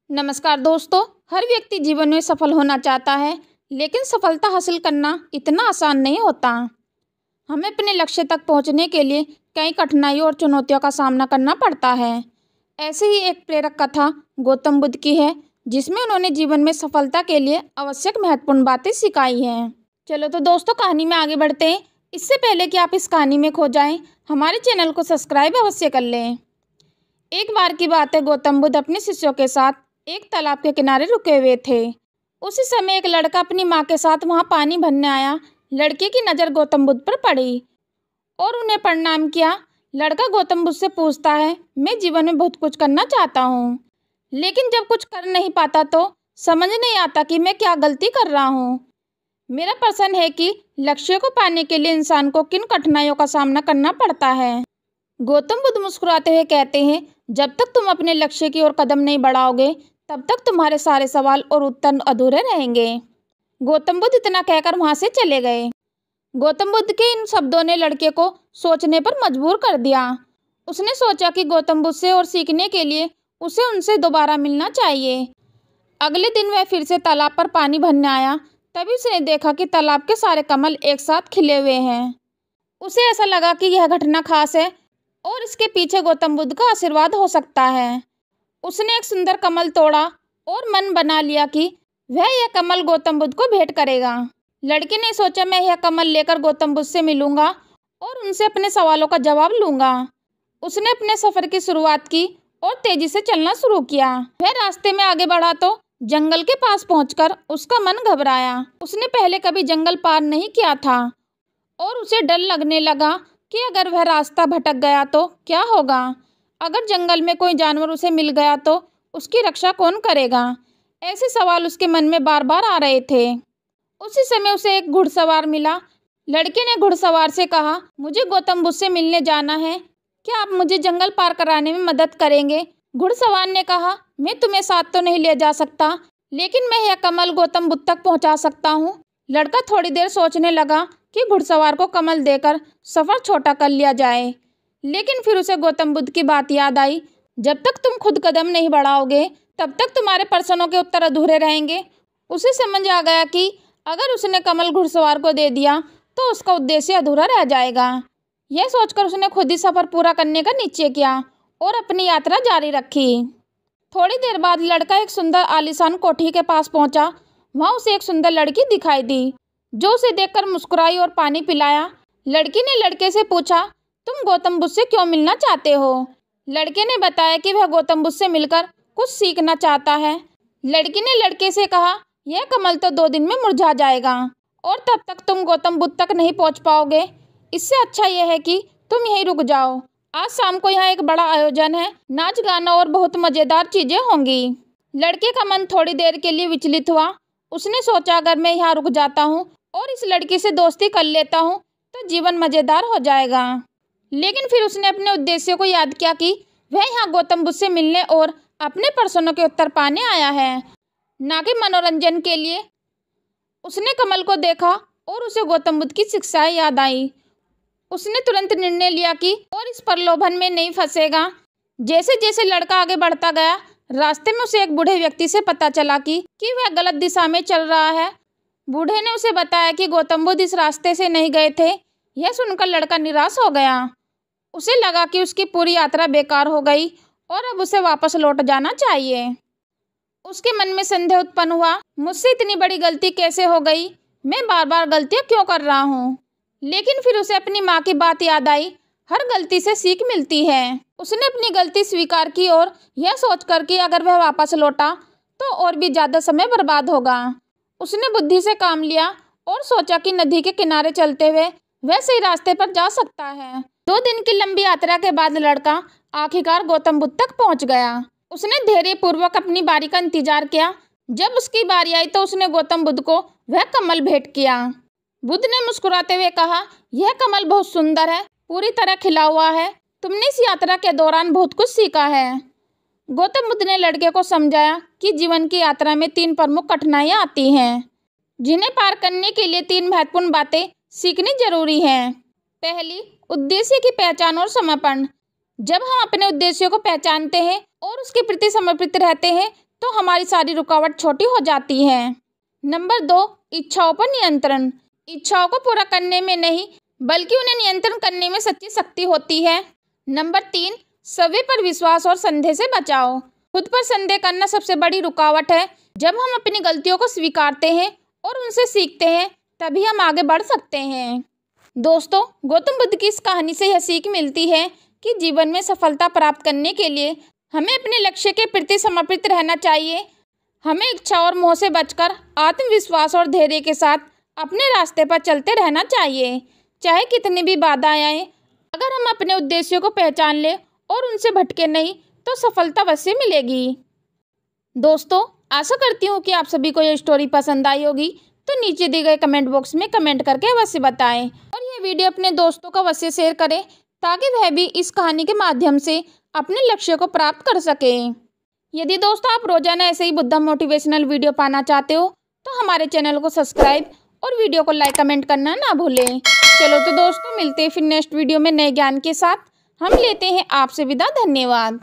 नमस्कार दोस्तों। हर व्यक्ति जीवन में सफल होना चाहता है, लेकिन सफलता हासिल करना इतना आसान नहीं होता। हमें अपने लक्ष्य तक पहुंचने के लिए कई कठिनाइयों और चुनौतियों का सामना करना पड़ता है। ऐसे ही एक प्रेरक कथा गौतम बुद्ध की है, जिसमें उन्होंने जीवन में सफलता के लिए आवश्यक महत्वपूर्ण बातें सिखाई हैं। चलो तो दोस्तों, कहानी में आगे बढ़ते हैं। इससे पहले कि आप इस कहानी में खो जाएं, हमारे चैनल को सब्सक्राइब अवश्य कर लें। एक बार की बात है, गौतम बुद्ध अपने शिष्यों के साथ एक तालाब के किनारे रुके हुए थे। उसी समय एक लड़का अपनी माँ के साथ वहां पानी भरने आया। लड़के की नज़र गौतम बुद्ध पर पड़ी और उन्हें प्रणाम किया। लड़का गौतम बुद्ध से पूछता है, मैं जीवन में बहुत कुछ करना चाहता हूँ, लेकिन जब कुछ कर नहीं पाता तो समझ नहीं आता कि मैं क्या गलती कर रहा हूँ। मेरा प्रश्न है कि लक्ष्य को पाने के लिए इंसान को किन कठिनाइयों का सामना करना पड़ता है। गौतम बुद्ध मुस्कुराते हुए कहते हैं, जब तक तुम अपने लक्ष्य की ओर कदम नहीं बढ़ाओगे, तब तक तुम्हारे सारे सवाल और उत्तर अधूरे रहेंगे। गौतम बुद्ध इतना कहकर वहां से चले गए। गौतम बुद्ध के इन शब्दों ने लड़के को सोचने पर मजबूर कर दिया। उसने सोचा कि गौतम बुद्ध से और सीखने के लिए उसे उनसे दोबारा मिलना चाहिए। अगले दिन वह फिर से तालाब पर पानी भरने आया। तभी उसने देखा कि तालाब के सारे कमल एक साथ खिले हुए हैं। उसे ऐसा लगा कि यह घटना खास है और इसके पीछे गौतम बुद्ध का आशीर्वाद हो सकता है। उसने एक सुंदर कमल तोड़ा और मन बना लिया कि वह यह कमल गौतम बुद्ध को भेंट करेगा। लड़के ने सोचा, मैं यह कमल लेकर गौतम बुद्ध से मिलूंगा और उनसे अपने सवालों का जवाब लूंगा। उसने अपने सफर की शुरुआत की और तेजी से चलना शुरू किया। वह रास्ते में आगे बढ़ा तो जंगल के पास पहुंचकर उसका मन घबराया। उसने पहले कभी जंगल पार नहीं किया था और उसे डर लगने लगा कि अगर वह रास्ता भटक गया तो क्या होगा। अगर जंगल में कोई जानवर उसे मिल गया तो उसकी रक्षा कौन करेगा। ऐसे सवाल उसके मन में बार बार आ रहे थे। उसी समय उसे एक घुड़सवार मिला। लड़के ने घुड़सवार से कहा, मुझे गौतम बुद्ध से मिलने जाना है, क्या आप मुझे जंगल पार कराने में मदद करेंगे। घुड़सवार ने कहा, मैं तुम्हें साथ तो नहीं ले जा सकता, लेकिन मैं यह कमल गौतम बुद्ध तक पहुंचा सकता हूँ। लड़का थोड़ी देर सोचने लगा कि घुड़सवार को कमल देकर सफर छोटा कर लिया जाए, लेकिन फिर उसे गौतम बुद्ध की बात याद आई, जब तक तुम खुद कदम नहीं बढ़ाओगे तब तक तुम्हारे प्रश्नों के उत्तर अधूरे रहेंगे। उसे समझ आ गया कि अगर उसने कमल घुड़सवार को दे दिया तो उसका उद्देश्य अधूरा रह जाएगा। यह सोचकर उसने खुद ही सफर पूरा करने का निश्चय किया और अपनी यात्रा जारी रखी। थोड़ी देर बाद लड़का एक सुंदर आलीशान कोठी के पास पहुंचा। वहां उसे एक सुंदर लड़की दिखाई दी, जो उसे देखकर मुस्कुराई और पानी पिलाया। लड़की ने लड़के से पूछा, तुम गौतम बुद्ध से क्यों मिलना चाहते हो। लड़के ने बताया कि वह गौतम बुद्ध से मिलकर कुछ सीखना चाहता है। लड़की ने लड़के से कहा, यह कमल तो 2 दिन में मुरझा जाएगा और तब तक तुम गौतम बुद्ध तक नहीं पहुंच पाओगे। इससे अच्छा यह है कि तुम यहीं रुक जाओ। आज शाम को यहाँ एक बड़ा आयोजन है, नाच गाना और बहुत मजेदार चीजें होंगी। लड़के का मन थोड़ी देर के लिए विचलित हुआ। उसने सोचा, अगर मैं यहाँ रुक जाता हूँ और इस लड़की से दोस्ती कर लेता हूँ तो जीवन मजेदार हो जाएगा। लेकिन फिर उसने अपने उद्देश्य को याद किया कि वह यहाँ गौतम बुद्ध से मिलने और अपने प्रश्नों के उत्तर पाने आया है, ना कि मनोरंजन के लिए। उसने कमल को देखा और उसे गौतम बुद्ध की शिक्षाएं याद आई। उसने तुरंत निर्णय लिया कि और इस प्रलोभन में नहीं फंसेगा। जैसे जैसे लड़का आगे बढ़ता गया, रास्ते में उसे एक बूढ़े व्यक्ति से पता चला कि वह गलत दिशा में चल रहा है। बूढ़े ने उसे बताया कि गौतम बुद्ध इस रास्ते से नहीं गए थे। यह सुनकर लड़का निराश हो गया। उसे लगा कि उसकी पूरी यात्रा बेकार हो गई और अब उसे वापस लौट जाना चाहिए। उसके मन में संदेह उत्पन्न हुआ, मुझसे इतनी बड़ी गलती कैसे हो गई, मैं बार बार गलतियां क्यों कर रहा हूँ। लेकिन फिर उसे अपनी माँ की बात याद आई, हर गलती से सीख मिलती है। उसने अपनी गलती स्वीकार की और यह सोचकर कि अगर वह वापस लौटा तो और भी ज्यादा समय बर्बाद होगा। उसने बुद्धि से काम लिया और सोचा कि नदी के किनारे चलते हुए वह सही रास्ते पर जा सकता है। 2 दिन की लंबी यात्रा के बाद लड़का आखिरकार गौतम बुद्ध तक पहुंच गया। उसने धैर्यपूर्वक अपनी बारी का इंतजार किया। जब उसकी बारी आई तो उसने गौतम बुद्ध को वह कमल भेंट किया। बुद्ध ने मुस्कुराते हुए कहा, यह कमल बहुत सुंदर है, पूरी तरह खिला हुआ है। तुमने इस यात्रा के दौरान बहुत कुछ सीखा है। गौतम बुद्ध ने लड़के को समझाया कि जीवन की यात्रा में 3 प्रमुख कठिनाइयां आती हैं, जिन्हें पार करने के लिए 3 महत्वपूर्ण बातें सीखनी जरूरी हैं। पहली, उद्देश्य की पहचान और समर्पण। जब हम अपने उद्देश्य को पहचानते हैं और उसके प्रति समर्पित रहते हैं तो हमारी सारी रुकावट छोटी हो जाती है। नंबर 2, इच्छाओं पर नियंत्रण। इच्छाओं को पूरा करने में नहीं बल्कि उन्हें नियंत्रण करने में सच्ची शक्ति होती है। नंबर 3, स्वयं पर विश्वास और संदेह से बचाओ। खुद पर संदेह करना सबसे बड़ी रुकावट है। जब हम अपनी गलतियों को स्वीकारते हैं और उनसे सीखते हैं तभी हम आगे बढ़ सकते हैं। दोस्तों, गौतम बुद्ध की इस कहानी से यह सीख मिलती है कि जीवन में सफलता प्राप्त करने के लिए हमें अपने लक्ष्य के प्रति समर्पित रहना चाहिए। हमें इच्छा और मोह से बचकर आत्मविश्वास और धैर्य के साथ अपने रास्ते पर चलते रहना चाहिए, चाहे कितनी भी बाधाएं आए। अगर हम अपने उद्देश्यों को पहचान लें और उनसे भटके नहीं तो सफलता अवश्य मिलेगी। दोस्तों, आशा करती हूँ कि आप सभी को ये स्टोरी पसंद आई होगी, तो नीचे दिए गए कमेंट बॉक्स में कमेंट करके अवश्य बताएं और ये वीडियो अपने दोस्तों को अवश्य शेयर करें ताकि वह भी इस कहानी के माध्यम से अपने लक्ष्य को प्राप्त कर सकें। यदि दोस्तों आप रोजाना ऐसे ही बुद्धा मोटिवेशनल वीडियो पाना चाहते हो तो हमारे चैनल को सब्सक्राइब और वीडियो को लाइक कमेंट करना ना भूलें। चलो तो दोस्तों, मिलते हैं फिर नेक्स्ट वीडियो में नए ज्ञान के साथ। हम लेते हैं आपसे विदा। धन्यवाद।